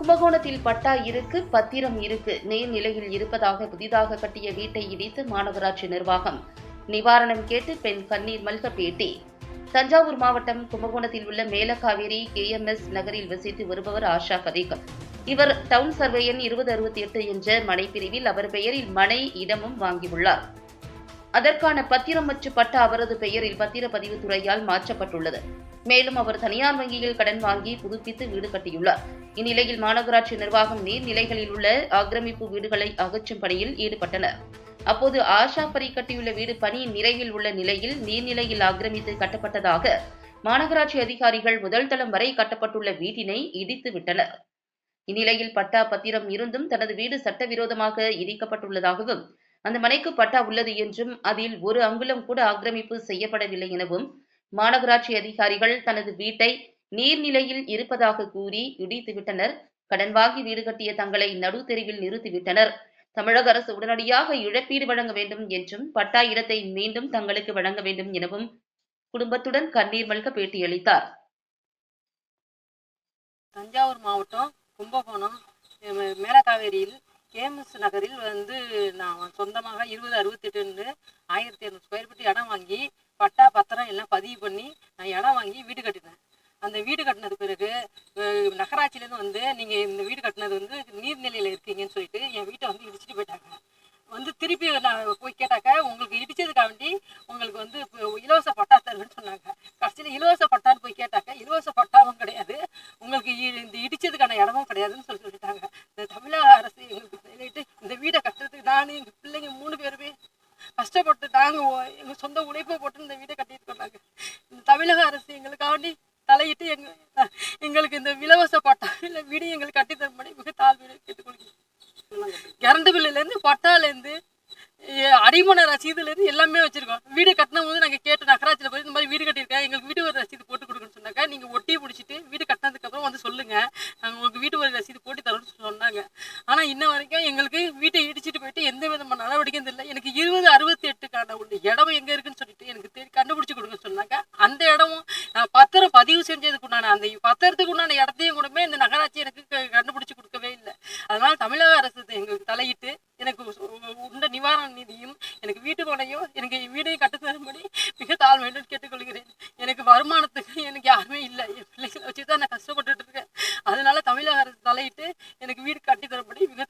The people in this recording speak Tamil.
கும்பகோணத்தில் பட்டா இருக்கு, பத்திரம் இருக்கு, நீர்நிலையில் இருப்பதாக புதிதாக கட்டிய வீட்டை இடித்து மாநகராட்சி நிர்வாகம் நிவாரணம் கேட்டு பெண் கண்ணீர் மல்க பேட்டி. தஞ்சாவூர் மாவட்டம் கும்பகோணத்தில் உள்ள மேலக்காவேரி KMS நகரில் வசித்து வருபவர் ஆஷா பரீக். இவர் டவுன் சர்வேயன் 2068 என்ற மனைப்பிரிவில் அவர் பெயரில் மனை இடமும் வாங்கியுள்ளார். அதற்கான பத்திரம் மற்றும் பட்டா அவரது பெயரில் பத்திரப்பதிவு துறையால் மாற்றப்பட்டுள்ளது. மேலும் அவர் தனியார் வங்கியில் கடன் வாங்கி புதுப்பித்து வீடு கட்டியுள்ளார். இந்நிலையில் மாநகராட்சி நிர்வாகம் நீர்நிலைகளில் உள்ள ஆக்கிரமிப்பு வீடுகளை அகற்றும் பணியில் ஈடுபட்டனர். அப்போது ஆஷா பரீக் கட்டியுள்ள வீடு பணி நிறைவில் உள்ள நிலையில் நீர்நிலையில் ஆக்கிரமித்து கட்டப்பட்டதாக மாநகராட்சி அதிகாரிகள் முதல் தளம் வரை கட்டப்பட்டுள்ள வீட்டினை இடித்து விட்டனர். இந்நிலையில் பட்டா பத்திரம் இருந்தும் தனது வீடு சட்டவிரோதமாக இடிக்கப்பட்டுள்ளதாகவும் அந்த மனைக்கு பட்டா உள்ளது என்றும் அதில் ஒரு அங்குலம் கூட ஆக்கிரமிப்பு செய்யப்படவில்லை எனவும் மாநகராட்சி அதிகாரிகள் தனது வீட்டை நீர்நிலையில் இருப்பதாக கூறி இடித்துவிட்டனர். கடன் வாங்கி வீடு கட்டிய தங்களை நடுத்தெருவில் நிறுத்திவிட்டனர். தமிழக அரசு உடனடியாக இழப்பீடு வழங்க வேண்டும் என்றும் பட்டா இடத்தை மீண்டும் தங்களுக்கு வழங்க வேண்டும் எனவும் குடும்பத்துடன் கண்ணீர் மல்க பேட்டியளித்தார். தஞ்சாவூர் மாவட்டம் கும்பகோணம் மேலக்காவேரியில் KMS நகரில் நான் சொந்தமாக 2068 1200 ஸ்கொயர் ஃபீட் இடம் வாங்கி பட்டா பத்திரம் எல்லாம் பதிவு பண்ணி நான் இடம் வாங்கி வீடு கட்டினேன். அந்த வீடு கட்டினது பிறகு நகராட்சியிலேருந்து நீங்கள் இந்த வீடு கட்டினது நீர்நிலையில் இருக்கீங்கன்னு சொல்லிட்டு என் வீட்டை இடிச்சிட்டு போயிட்டாங்க. திருப்பி நான் போய் கேட்டாக்க உங்களுக்கு இடிச்சதுக்காக வேண்டி உங்களுக்கு இலவச பட்டா தருவேன்னு சொன்னாங்க. கடைசியில் இலவச பட்டான்னு போய் கேட்டாக்க இலவச பட்டாவும் கிடையாது, உங்களுக்கு இந்த இடிச்சதுக்கான இடமும் கிடையாதுன்னு சொல்லிட்டாங்க. இந்த தமிழக அரசு எங்களுக்கு சொல்லிட்டு இந்த வீடை கட்டுறதுக்கு நான் எங்கள் பிள்ளைங்க 3 பேருமே கஷ்டப்பட்டு நாங்கள் எங்கள் சொந்த உழைப்பை போட்டு இந்த வீடை கட்டிட்டு சொன்னாங்க. இந்த தமிழக அரசு எங்களுக்காண்டி தலையிட்டு எங்களுக்கு இந்த இலவச பட்டா இல்லை வீடு எங்களுக்கு கட்டித்தரும்படி மிக தாழ்வு கேட்டுக்கொள்கிறேன். கரண்ட் பில்லுலேருந்து பட்டாலேருந்து அடிமனை ரசீதுலேருந்து எல்லாமே வச்சுருக்கோம். வீடு கட்டினும் போது நாங்கள் கேட்டு நகராட்சியில் போய் இந்த மாதிரி வீடு கட்டியிருக்கேன், எங்களுக்கு வீடு வரி ரசீது போட்டு கொடுக்குன்னு சொன்னாக்கா நீங்கள் ஒட்டி பிடிச்சிட்டு வீடு கட்டினதுக்கப்புறம் சொல்லுங்கள், நாங்கள் உங்களுக்கு வீட்டு வரி ரசீது போட்டு தரோன்னு சொன்னாங்க. ஆனால் இன்ன வரைக்கும் எங்களுக்கு வீட்டை இடிச்சிட்டு போயிட்டு எந்த விதமான நடவடிக்கையும் தெரியல. எனக்கு 2068க்கான ஒரு இடம் எங்கே இருக்குன்னு சொல்லிட்டு எனக்கு கண்டுபிடிச்சி கொடுங்கன்னு சொன்னாங்க. அந்த இடமும் நான் பத்திரம் பதிவு செஞ்சதுக்குண்டான அந்த பத்திரத்துக்கு உண்டான இடத்தையும் கூடமே இந்த நகராட்சி எனக்கு கண்டுபிடிச்சி கொடுக்கவே இல்லை. அதனால் தமிழக அரசு எங்களுக்கு தலையிட்டு எனக்கு உண்ட நிவாரண நிதியும் எனக்கு வீட்டு மனையும் எனக்கு வீடையும் கட்டுத்தரும்படி மிக தாழ்மையுடன் கேட்டுக்கொள்கிறேன். எனக்கு வருமானத்துக்கு எனக்கு யாருமே இல்லை, என் பிள்ளைகளை வச்சு தான் நான் கஷ்டப்பட்டுட்டு இருக்கேன். அதனால தமிழக அரசு தலையிட்டு எனக்கு வீடு கட்டி தரும்படி மிக